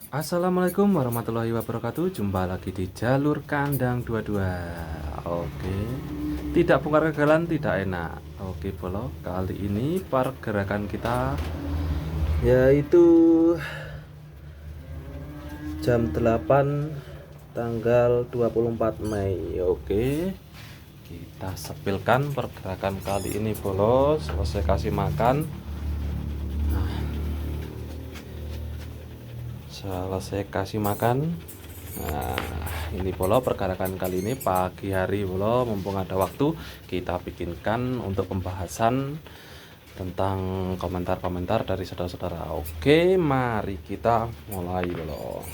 Assalamualaikum warahmatullahi wabarakatuh. Jumpa lagi di jalur kandang 22. Oke. Tidak bongkar kegagalan tidak enak. Oke, Bolo. Kali ini pergerakan kita yaitu jam 8 tanggal 24 Mei. Oke. Kita sepilkan pergerakan kali ini, Bolo. Selesai kasih makan. Nah, ini Bolo, pergerakan kali ini pagi hari Bolo, mumpung ada waktu kita bikinkan untuk pembahasan tentang komentar-komentar dari saudara-saudara. Oke, mari kita mulai Bolo.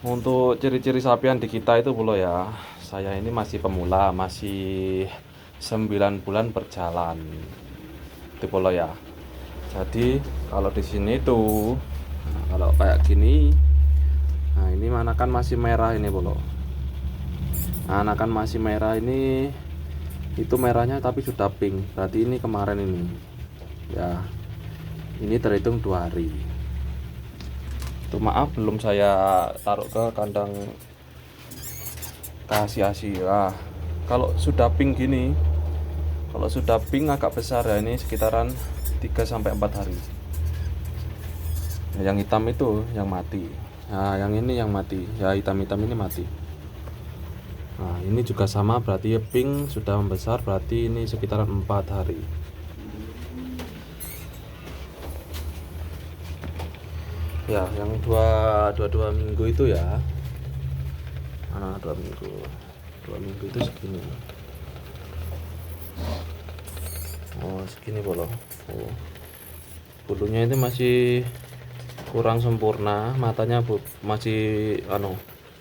Untuk ciri-ciri sapian di kita itu Bolo ya, saya ini masih pemula, masih 9 bulan berjalan itu Bolo ya. Jadi kalau di sini tuh, nah, kalau kayak gini, nah ini anakan masih merah ini Bolo. Nah, anakan masih merah ini, itu merahnya tapi sudah pink. Berarti ini kemarin ini. Ya, ini terhitung 2 hari. Itu maaf belum saya taruh ke kandang kasih Asia. Kalau sudah pink gini, kalau sudah pink agak besar ya, ini sekitaran 3-4 hari. Nah, yang hitam itu yang mati. Nah, yang ini yang mati. Ya, hitam-hitam ini mati. Nah, ini juga sama, berarti pink sudah membesar, berarti ini sekitaran 4 hari. Ya, yang dua minggu itu ya. Nah, 2 minggu. 2 minggu itu segini. Oh, segini Bolo. Oh. Bulunya itu masih kurang sempurna, matanya masih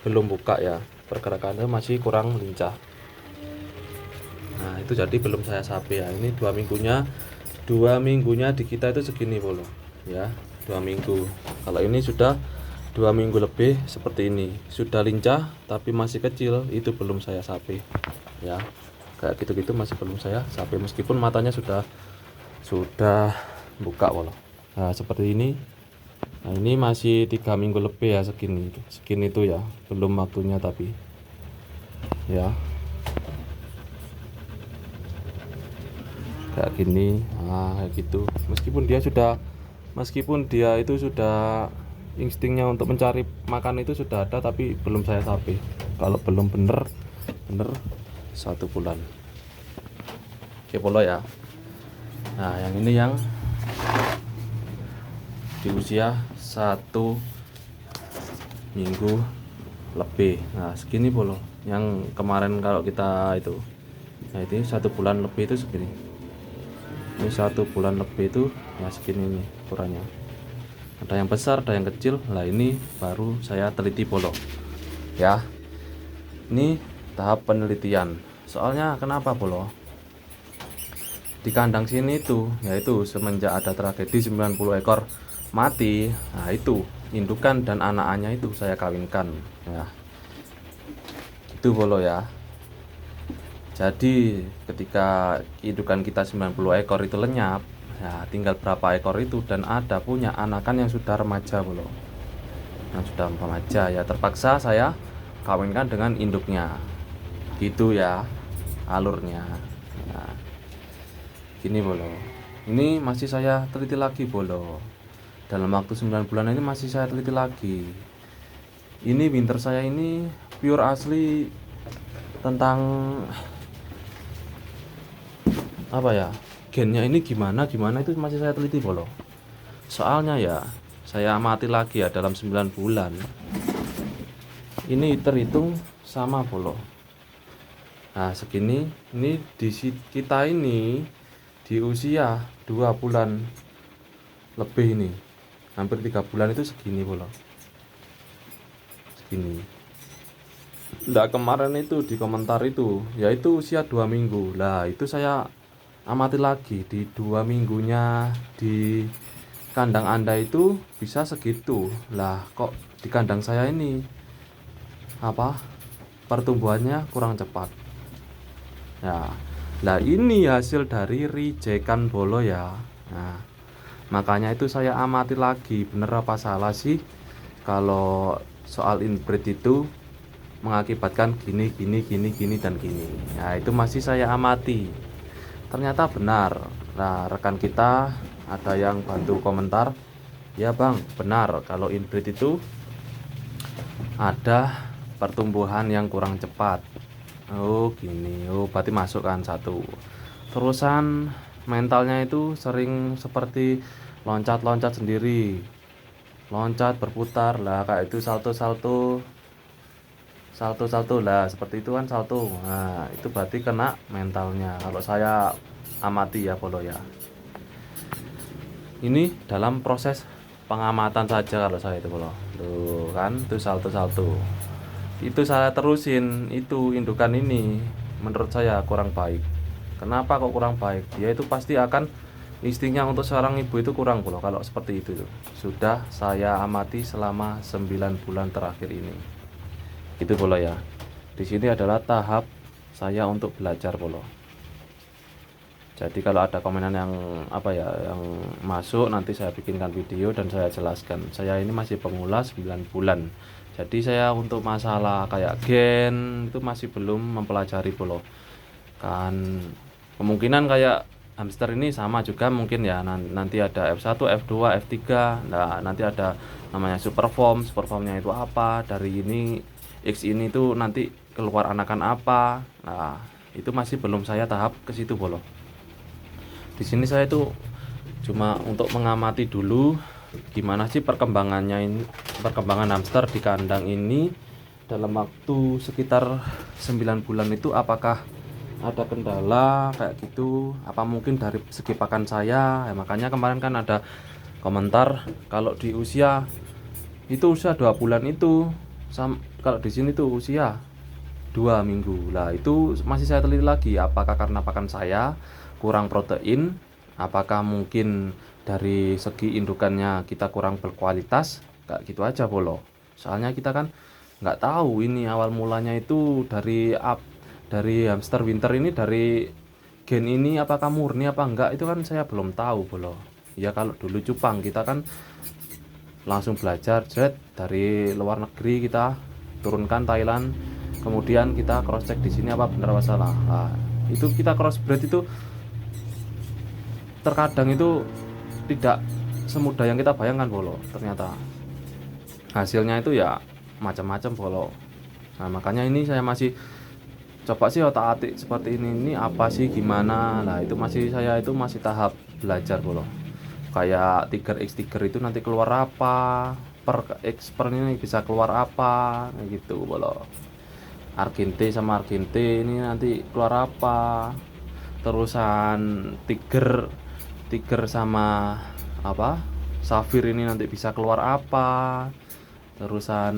belum buka ya, pergerakannya masih kurang lincah. Nah, itu jadi belum saya sapi ya. Ini 2 minggunya di kita itu segini Bolo ya, 2 minggu. Kalau ini sudah 2 minggu lebih seperti ini, sudah lincah tapi masih kecil, itu belum saya sapi ya. Kayak gitu-gitu masih belum saya sapi, meskipun matanya sudah buka Bolo. Nah, seperti ini. Nah, ini masih 3 minggu lebih ya, segini itu ya, belum waktunya tapi ya kayak gini. Nah, kayak gitu, meskipun dia itu sudah instingnya untuk mencari makan itu sudah ada, tapi belum saya sapi. Kalau belum bener 1 bulan. Oke Polo ya. Nah, yang ini yang di usia 1 minggu lebih. Nah, segini Polo. Yang kemarin kalau kita itu, nah ini 1 bulan lebih itu segini. Ini 1 bulan lebih itu ya segini nih ukurannya. Ada yang besar, ada yang kecil. Nah, ini baru saya teliti Polo ya. Ini tahap penelitian. Soalnya kenapa Polo? Di kandang sini tuh, yaitu semenjak ada tragedi 90 ekor mati, nah itu indukan dan anak-anaknya itu saya kawinkan ya. Itu Bolo ya. Jadi ketika indukan kita 90 ekor itu lenyap, ya tinggal berapa ekor itu, dan ada punya anakan yang sudah remaja Bolo. Yang sudah remaja ya, terpaksa saya kawinkan dengan induknya. Gitu ya alurnya. Nah, gini Bolo. Ini masih saya teliti lagi Bolo. Dalam waktu 9 bulan ini masih saya teliti lagi. Ini winter saya ini pure asli tentang apa ya, gennya ini gimana itu masih saya teliti Bolo. Soalnya ya saya amati lagi ya, dalam 9 bulan ini terhitung sama Bolo. Nah, segini ini di kita ini di usia 2 bulan lebih ini, hampir 3 bulan itu segini Bolo. Segini. Nah, kemarin itu di komentar itu yaitu usia 2 minggu. Lah, itu saya amati lagi di 2 minggunya di kandang Anda itu bisa segitu. Lah, kok di kandang saya ini pertumbuhannya kurang cepat ya. Lah, ini hasil dari rijekan Bolo ya. Nah, makanya itu saya amati lagi, bener apa salah sih kalau soal inbreed itu mengakibatkan gini dan gini. Nah, itu masih saya amati. Ternyata benar. Nah, rekan kita ada yang bantu komentar, ya bang, benar kalau inbreed itu ada pertumbuhan yang kurang cepat. Oh gini, oh berarti masuk kan satu. Terusan mentalnya itu sering seperti loncat-loncat sendiri, loncat berputar lah, kayak itu salto-salto lah, seperti itu kan salto. Nah itu berarti kena mentalnya kalau saya amati ya Polo ya. Ini dalam proses pengamatan saja kalau saya itu Polo. Tuh kan itu salto-salto, itu saya terusin. Itu indukan ini menurut saya kurang baik. Kenapa kok kurang baik? Dia itu pasti akan instingnya untuk seorang ibu itu kurang Polo kalau seperti itu tuh. Sudah saya amati selama 9 bulan terakhir ini. Itu Polo ya. Di sini adalah tahap saya untuk belajar Polo. Jadi kalau ada komenan yang apa ya, yang masuk, nanti saya bikinkan video dan saya jelaskan. Saya ini masih pemula 9 bulan. Jadi saya untuk masalah kayak gen itu masih belum mempelajari Polo. Kan kemungkinan kayak hamster ini sama juga mungkin ya, nanti ada F1, F2, F3. Nah, nanti ada namanya superformnya itu apa, dari ini X ini tuh nanti keluar anakan apa. Nah, itu masih belum saya tahap ke situ Polo. Di sini saya itu cuma untuk mengamati dulu gimana sih perkembangan hamster di kandang ini dalam waktu sekitar 9 bulan itu, apakah ada kendala kayak gitu, apa mungkin dari segi pakan saya ya. Makanya kemarin kan ada komentar kalau di usia 2 bulan itu kalau di sini tuh usia 2 minggu lah. Itu masih saya teliti lagi, apakah karena pakan saya kurang protein, apakah mungkin dari segi indukannya kita kurang berkualitas, kayak gitu aja Polo. Soalnya kita kan nggak tahu ini awal mulanya itu dari hamster winter ini, dari gen ini apakah murni apa enggak, itu kan saya belum tahu Polo. Ya kalau dulu cupang kita kan langsung belajar dari luar negeri, kita turunkan Thailand, kemudian kita cross check di sini apa benar apa salah. Nah, itu kita crossbreed itu terkadang itu tidak semudah yang kita bayangkan Polo. Ternyata hasilnya itu ya macam-macam Polo. Nah makanya ini saya masih coba sih otak-atik seperti ini apa sih, gimana. Nah itu saya itu masih tahap belajar Polo. Kayak Tiger itu nanti keluar apa, per ini bisa keluar apa gitu Polo. Argente sama Argente ini nanti keluar apa. Terusan Tiger sama apa Safir ini nanti bisa keluar apa. Terusan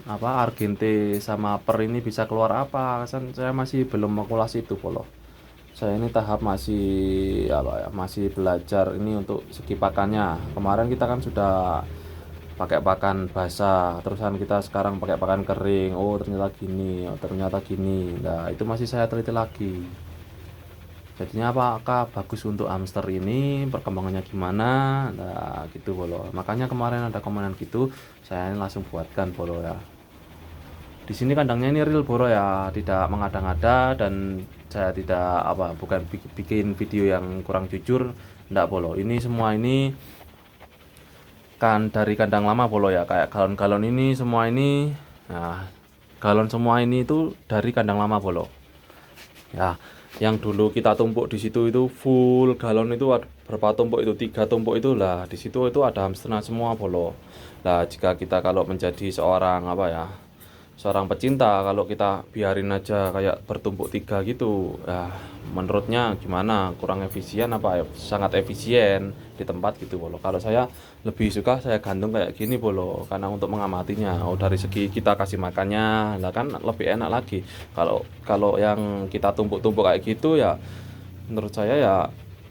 apa Argente sama Per ini bisa keluar apa. Saya masih belum mengulas itu Polo. Saya ini tahap masih apa ya, masih belajar ini untuk segi pakannya. Kemarin kita kan sudah pakai pakan basah, terusan kita sekarang pakai pakan kering. Oh ternyata gini. Nah itu masih saya teliti lagi. Jadinya apakah bagus untuk hamster ini, perkembangannya gimana. Nah gitu Polo. Makanya kemarin ada komenan gitu, saya langsung buatkan Polo ya. Di sini kandangnya ini real Polo ya, tidak mengada-ngada, dan saya tidak bukan bikin video yang kurang jujur, enggak Polo. Ini semua ini kan dari kandang lama Polo ya, kayak galon-galon ini semua ini. Nah, galon semua ini itu dari kandang lama Polo. Ya, yang dulu kita tumpuk di situ itu full galon itu ada berapa tumpuk itu, 3 tumpuk itu lah, di situ itu ada hamsternya semua Polo. Nah jika kita kalau menjadi seorang seorang pecinta, kalau kita biarin aja kayak bertumpuk 3 gitu, menurutnya gimana, kurang efisien apa sangat efisien di tempat gitu Polo. Kalau saya lebih suka saya gantung kayak gini Polo, karena untuk mengamatinya. Dari segi kita kasih makannya lah kan lebih enak lagi. Kalau yang kita tumpuk-tumpuk kayak gitu ya, menurut saya ya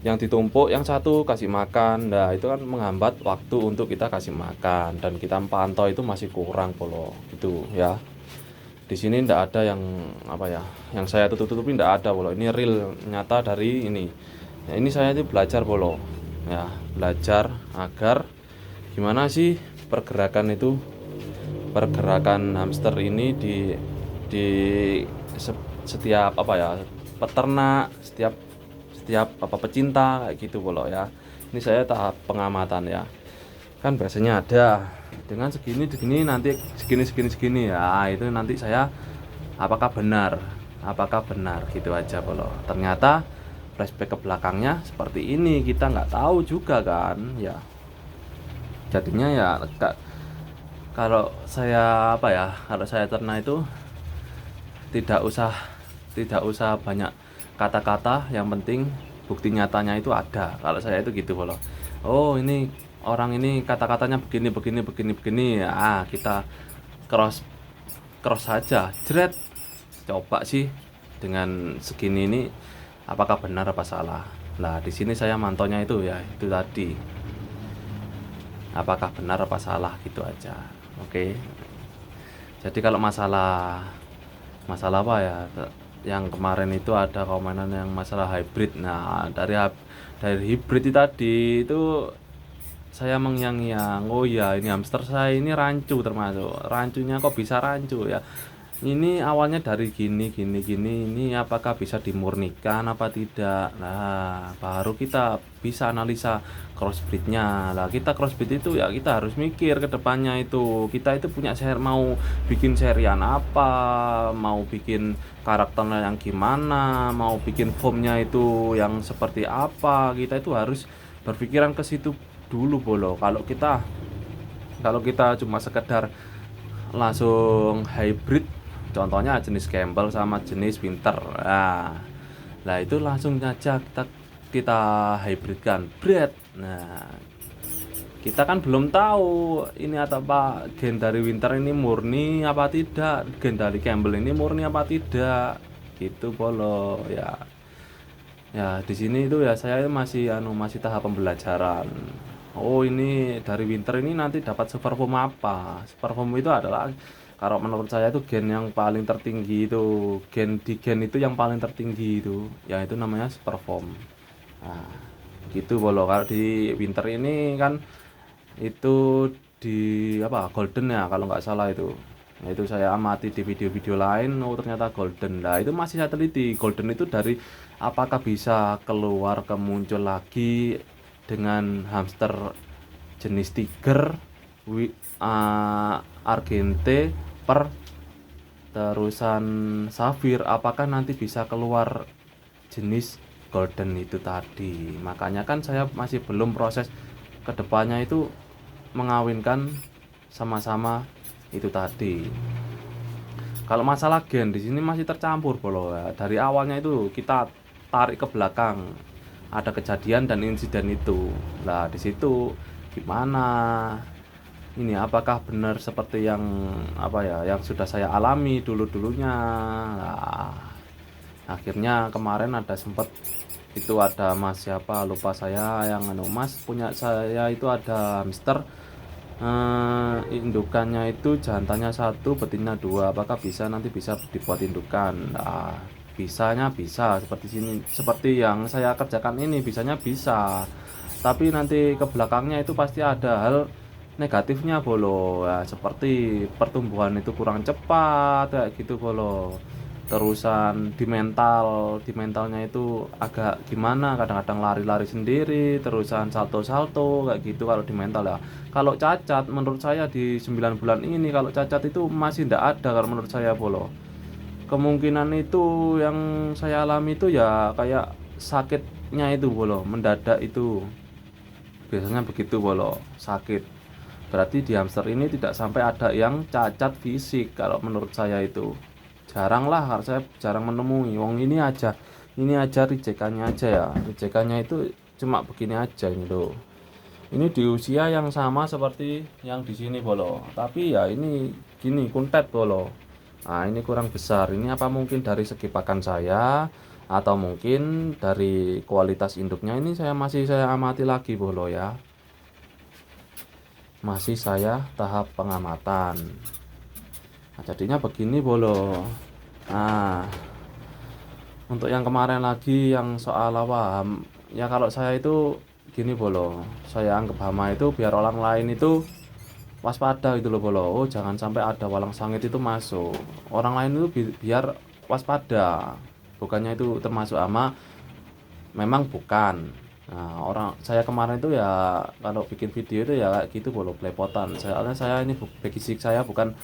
yang ditumpuk yang satu kasih makan. Nah itu kan menghambat waktu untuk kita kasih makan, dan kita pantau itu masih kurang Polo gitu ya. Di sini tidak ada yang saya tutup-tutupi, tidak ada Polo. Ini real nyata dari ini ya. Ini saya itu belajar Polo ya, belajar agar gimana sih pergerakan itu pergerakan hamster ini di setiap apa ya, peternak, setiap apa pecinta kayak gitu polo ya. Ini saya tahap pengamatan ya. Kan biasanya ada dengan segini nanti segini ya, itu nanti saya apakah benar gitu aja polo. Ternyata flashback ke belakangnya seperti ini, kita nggak tahu juga kan ya. Jadinya ya kalau saya apa ya, kalau saya ternak itu tidak usah banyak kata-kata, yang penting bukti nyatanya itu ada. Kalau saya itu gitu loh. Oh, ini orang ini kata-katanya begini ya, kita cross cross saja, jret, coba sih dengan segini ini apakah benar apa salah. Nah, di sini saya mantonya itu ya, itu tadi, apakah benar apa salah gitu aja. Oke. Jadi kalau masalah masalah apa ya, yang kemarin itu ada komenan yang masalah hybrid. Nah, dari hybrid itu tadi itu saya mengyang-yang, oh ya ini hamster saya ini rancu, termasuk rancunya kok bisa rancu ya. Ini awalnya dari gini, ini apakah bisa dimurnikan apa tidak. Nah, baru kita bisa analisa crossbreednya. Lah, kita crossbreed itu ya kita harus mikir ke depannya itu. Kita itu punya mau bikin serian apa, mau bikin karakternya yang gimana, mau bikin formnya itu yang seperti apa. Kita itu harus berpikiran ke situ dulu bolo. Kalau kita cuma sekedar langsung hybrid, contohnya jenis Campbell sama jenis Winter, nah itu langsung aja kita hybridkan breed. Nah, kita kan belum tahu ini atau apa, gen dari Winter ini murni apa tidak, gen dari Campbell ini murni apa tidak, gitu polo ya. Ya di sini itu ya saya masih tahap pembelajaran. Oh, ini dari Winter ini nanti dapat superform apa? Superform itu adalah, kalau menurut saya itu gen yang paling tertinggi itu, gen itu yang paling tertinggi itu, ya itu namanya superform. Nah, gitu bolo. Kalau di Winter ini kan itu di apa, golden ya kalau nggak salah itu. Nah, itu saya amati di video-video lain, oh ternyata golden. Nah, itu masih saya teliti. Golden itu dari apakah bisa keluar muncul lagi dengan hamster jenis tiger, argente, per terusan safir, apakah nanti bisa keluar jenis golden itu tadi. Makanya kan saya masih belum proses kedepannya itu mengawinkan sama-sama itu tadi. Kalau masalah gen di sini masih tercampur bolo ya. Dari awalnya itu kita tarik ke belakang, ada kejadian dan insiden itu. Nah, di situ gimana? Ini apakah benar seperti yang apa ya, yang sudah saya alami dulu-dulunya. Nah, akhirnya kemarin ada sempat itu, ada mas siapa lupa saya, yang mas punya saya itu ada hamster, indukannya itu jantannya 1, betina 2, apakah nanti bisa dibuat indukan. Nah, bisanya bisa seperti sini, seperti yang saya kerjakan ini, bisanya bisa, tapi nanti ke belakangnya itu pasti ada hal negatifnya bolo ya, seperti pertumbuhan itu kurang cepat kayak gitu bolo. Terusan di mentalnya itu agak gimana, kadang-kadang lari-lari sendiri, terusan salto-salto kayak gitu kalau di mental ya. Kalau cacat menurut saya di 9 bulan ini, kalau cacat itu masih tidak ada kalau menurut saya bolo. Kemungkinan itu yang saya alami itu ya kayak sakitnya itu bolo mendadak itu, biasanya begitu bolo, sakit. Berarti di hamster ini tidak sampai ada yang cacat fisik kalau menurut saya itu. Jarang lah, karena saya jarang menemui. Wong ini aja rijekannya aja ya, rijekannya itu cuma begini aja ini loh. Ini di usia yang sama seperti yang di sini bolo, tapi ya ini gini kuntet bolo. Nah, ini kurang besar. Ini apa mungkin dari segi pakan saya, atau mungkin dari kualitas induknya, ini masih saya amati lagi bolo ya. Masih saya tahap pengamatan. Nah, jadinya begini bolo. Nah, untuk yang kemarin lagi yang soal apa, ya kalau saya itu gini bolo, saya anggap hama itu biar orang lain itu waspada gitu loh bolo. Oh jangan sampai ada walang sangit itu masuk, orang lain itu biar waspada, bukannya itu termasuk ama, memang bukan. Nah orang saya kemarin itu ya kalau bikin video itu ya kayak gitu bolo, belepotan. Soalnya saya ini basic saya bukan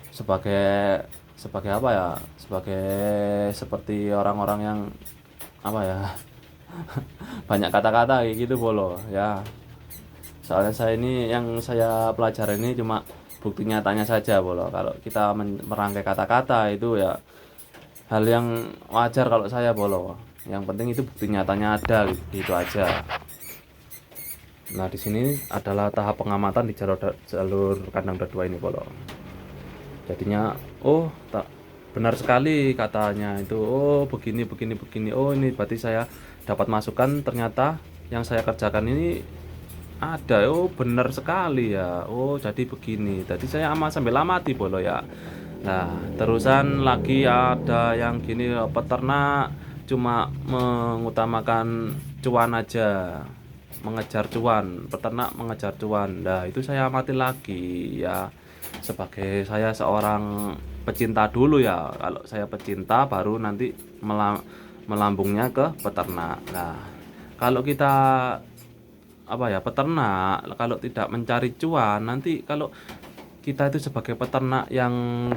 sebagai sebagai apa ya, sebagai seperti orang-orang yang apa ya, banyak kata-kata kayak gitu bolo ya. Soalnya saya ini yang saya pelajari ini cuma bukti nyatanya saja bolo. Kalau kita merangkai kata-kata itu ya hal yang wajar kalau saya bolo. Yang penting itu bukti nyatanya ada gitu aja. Nah di sini adalah tahap pengamatan di jalur kandang dadua ini bolo. Jadinya oh tak benar sekali katanya itu, oh begini begini begini, oh ini berarti saya dapat masukan, ternyata yang saya kerjakan ini ada, oh benar sekali ya, oh jadi begini, tadi saya sambil amati bolo ya. Nah terusan lagi ada yang gini, peternak cuma mengutamakan cuan aja, mengejar cuan, peternak mengejar cuan. Nah itu saya amati lagi ya, sebagai saya seorang pecinta dulu ya. Kalau saya pecinta baru nanti melambungnya ke peternak. Nah kalau kita apa ya, peternak kalau tidak mencari cuan, nanti kalau kita itu sebagai peternak yang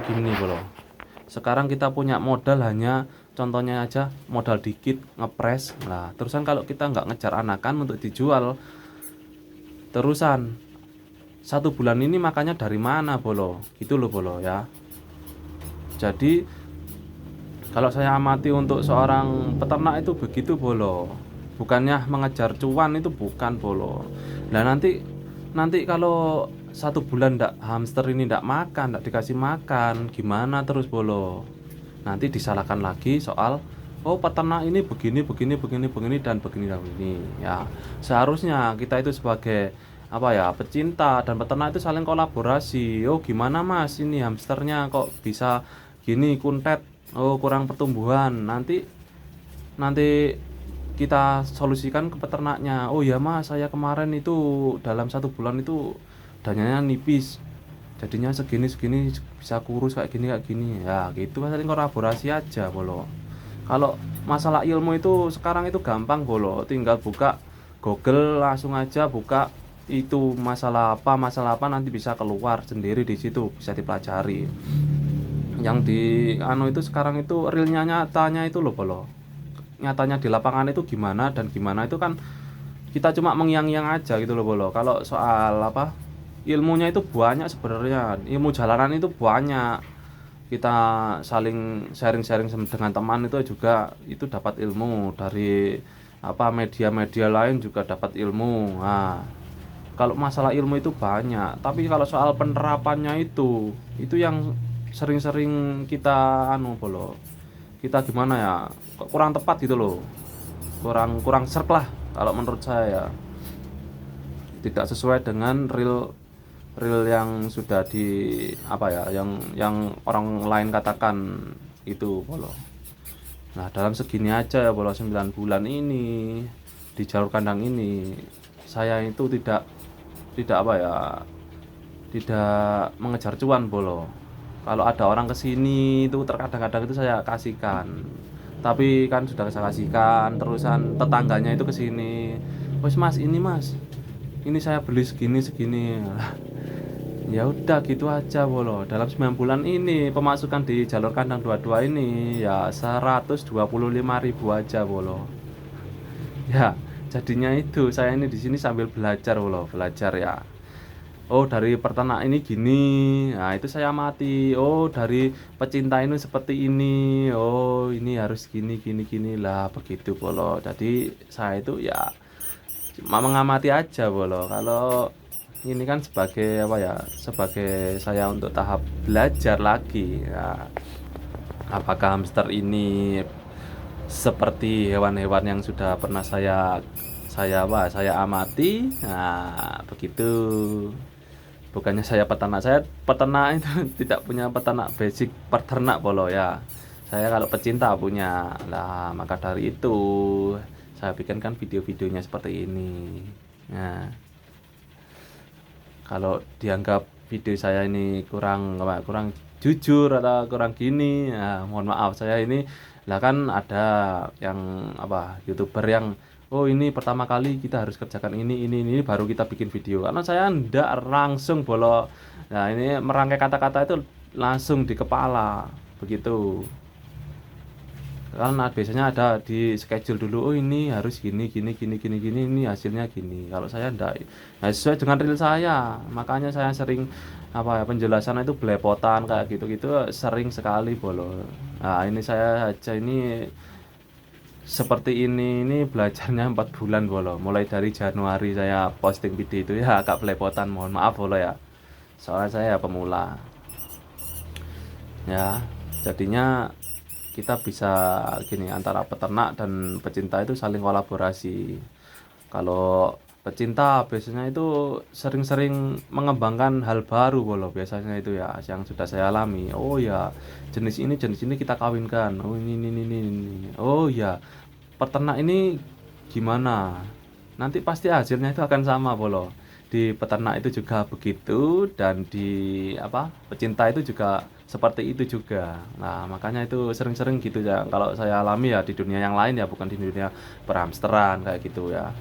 gini bro, sekarang kita punya modal hanya contohnya aja modal dikit ngepres. Nah terusan kalau kita nggak ngejar anakan untuk dijual, terusan 1 bulan ini makanya dari mana bolo, gitu loh bolo ya. Jadi kalau saya amati untuk seorang peternak itu begitu bolo, bukannya mengejar cuan, itu bukan bolo. Nah nanti kalau 1 bulan ndak, hamster ini ndak makan, ndak dikasih makan, gimana terus bolo. Nanti disalahkan lagi soal oh peternak ini begini begini begini begini dan begini dan begini ya. Seharusnya kita itu sebagai apa ya, pecinta dan peternak itu saling kolaborasi. Oh gimana mas, ini hamsternya kok bisa gini kuntet, oh kurang pertumbuhan, nanti nanti kita solusikan ke peternaknya. Oh ya mas, saya kemarin itu dalam 1 bulan itu dananya nipis, jadinya segini segini bisa kurus kayak gini ya, gitu mas, saling kolaborasi aja bolo. Kalau masalah ilmu itu sekarang itu gampang bolo, tinggal buka Google, langsung aja buka itu masalah apa nanti bisa keluar sendiri, di situ bisa dipelajari. Yang di anu itu sekarang itu realnya, nyatanya itu loh bolo, nyatanya di lapangan itu gimana dan gimana itu kan kita cuma mengyang-yang aja gitu loh bolo. Kalau soal apa, ilmunya itu banyak sebenarnya, ilmu jalanan itu banyak, kita saling sharing-sharing dengan teman itu juga itu dapat ilmu dari apa, media-media lain juga dapat ilmu. Nah kalau masalah ilmu itu banyak, tapi kalau soal penerapannya itu yang sering-sering kita anu bolo, kita gimana ya, kok kurang tepat gitu loh, kurang kurang serk lah kalau menurut saya ya. Tidak sesuai dengan real real yang sudah di apa ya, yang orang lain katakan itu bolo. Nah dalam segini aja ya bolo, 9 bulan ini di jalur kandang ini saya itu tidak apa ya, tidak mengejar cuan bolo. Kalau ada orang kesini itu terkadang-kadang itu saya kasihkan, tapi kan sudah saya kasihkan, terusan tetangganya itu kesini, wes mas ini saya beli segini segini. Ya udah gitu aja bolo. Dalam 9 bulan ini pemasukan di jalur kandang 22 ini ya 125.000 aja bolo. Ya, jadinya itu saya ini di sini sambil belajar bolo, belajar ya. Oh, dari peternak ini gini. Nah, itu saya amati. Oh, dari pecinta ini seperti ini. Oh, ini harus gini gini gini lah, begitu bolo. Jadi saya itu ya cuma mengamati aja bolo. Kalau ini kan sebagai apa ya, sebagai saya untuk tahap belajar lagi ya, apakah hamster ini seperti hewan-hewan yang sudah pernah saya amati. Nah begitu, bukannya saya peternak itu tidak punya peternak basic peternak bolo ya, saya kalau pecinta punya lah, maka dari itu saya bikinkan video-videonya seperti ini. Nah kalau dianggap video saya ini kurang kurang jujur atau kurang gini, ya mohon maaf. Saya ini lah kan ada yang YouTuber yang ini pertama kali kita harus kerjakan ini baru kita bikin video. Karena saya ndak langsung bolo. Nah, ini merangkai kata-kata itu langsung di kepala begitu. Karena biasanya ada di schedule dulu, ini harus gini gini gini gini gini, ini hasilnya gini. Kalau saya ndak, nah, sesuai dengan real saya, makanya saya sering penjelasan itu belepotan kayak gitu-gitu, sering sekali bolo. Nah, ini saya aja ini seperti ini belajarnya 4 bulan bolo. Mulai dari Januari saya posting video itu ya agak belepotan, mohon maaf bolo ya. Soalnya saya pemula. Ya, jadinya kita bisa gini, antara peternak dan pecinta itu saling kolaborasi. Kalau pecinta biasanya itu sering-sering mengembangkan hal baru bolo, biasanya itu ya yang sudah saya alami. Oh ya, jenis ini kita kawinkan. Oh ini. Oh ya, peternak ini gimana? Nanti pasti hasilnya itu akan sama bolo. Di peternak itu juga begitu, dan di pecinta itu juga seperti itu juga. Nah, makanya itu sering-sering gitu ya. Kalau saya alami ya di dunia yang lain ya, bukan di dunia perhamsteran kayak gitu ya.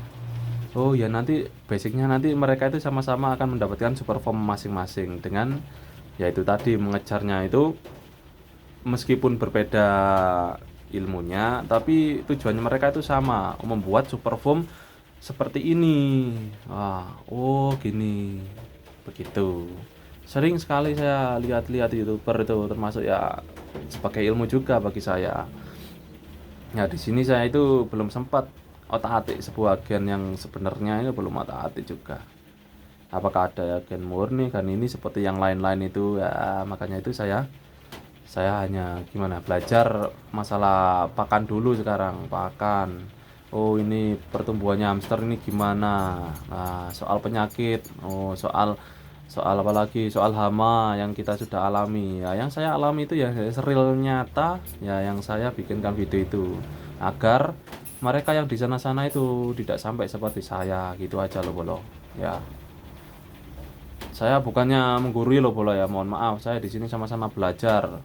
Oh ya, nanti basicnya nanti mereka itu sama-sama akan mendapatkan super form masing-masing dengan yaitu tadi mengejarnya itu meskipun berbeda ilmunya, tapi tujuannya mereka itu sama, membuat super form seperti ini. Oh gini, begitu. Sering sekali saya lihat-lihat YouTuber itu, termasuk ya sebagai ilmu juga bagi saya. Ya di sini saya itu belum sempat otak-atik sebuah gen yang sebenarnya itu belum otak-atik juga. Apakah ada gen murni, kan ini seperti yang lain-lain itu ya, makanya itu saya hanya gimana belajar masalah pakan dulu sekarang, pakan. Oh ini pertumbuhannya hamster ini gimana? Nah, soal penyakit, soal apa lagi? Soal hama yang kita sudah alami. Ya, yang saya alami itu ya real nyata, ya yang saya bikinkan video itu agar mereka yang di sana-sana itu tidak sampai seperti saya gitu aja loh bolo. Ya. Saya bukannya menggurui loh bolo ya, mohon maaf. Saya di sini sama-sama belajar.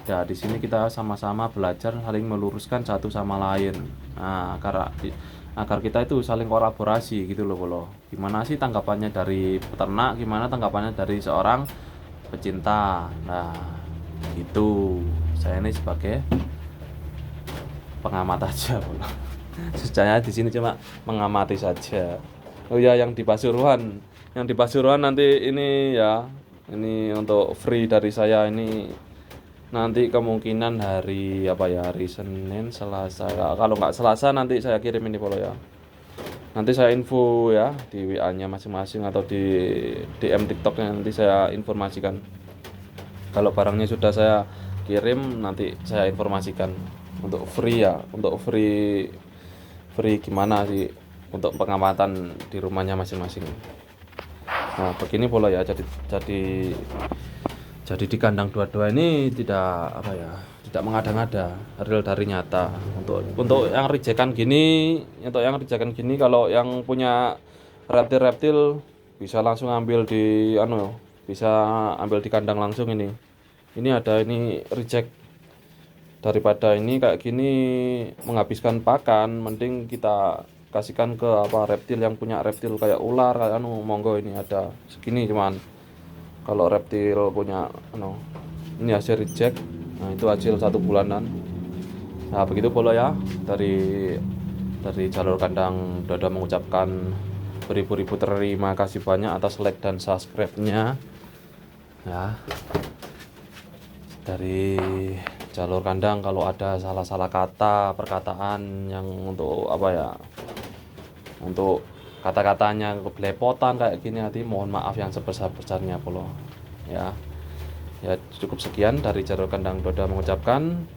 Ya, di sini kita sama-sama belajar saling meluruskan satu sama lain. Nah, agar kita itu saling kolaborasi gitu loh bolo. Gimana sih tanggapannya dari peternak, gimana tanggapannya dari seorang pecinta. Nah, itu saya ini sebagai pengamat aja bolo. Sejujurnya di sini cuma mengamati saja. Oh ya, yang di Pasuruan nanti ini ya, ini untuk free dari saya ini. Nanti kemungkinan hari hari Senin, Selasa. Kalau nggak Selasa nanti saya kirim ini bolo ya. Nanti saya info ya di WA-nya masing-masing atau di DM TikTok-nya, nanti saya informasikan. Kalau barangnya sudah saya kirim nanti saya informasikan untuk free ya, untuk free gimana sih untuk pengamatan di rumahnya masing-masing. Nah, begini bolo ya. Jadi di kandang dua-dua ini tidak mengada-ngada, real dari nyata. Untuk yang rejekan gini, kalau yang punya reptil bisa langsung ambil bisa ambil di kandang langsung ini. Ini ada ini reject, daripada ini kayak gini menghabiskan pakan, mending kita kasihkan ke reptil yang punya reptil kayak ular kayak monggo, ini ada segini cuman. Kalau reptil punya ini hasil reject. Nah, itu hasil 1 bulanan. Nah, begitu pula ya. Dari jalur kandang Dada mengucapkan beribu-ribu terima kasih banyak atas like dan subscribe-nya. Ya. Dari jalur kandang kalau ada salah-salah kata, perkataan yang untuk untuk kata-katanya kebelepotan kayak gini, nanti mohon maaf yang sebesar-besarnya polo ya. Ya cukup sekian dari jalur kandang Doda mengucapkan.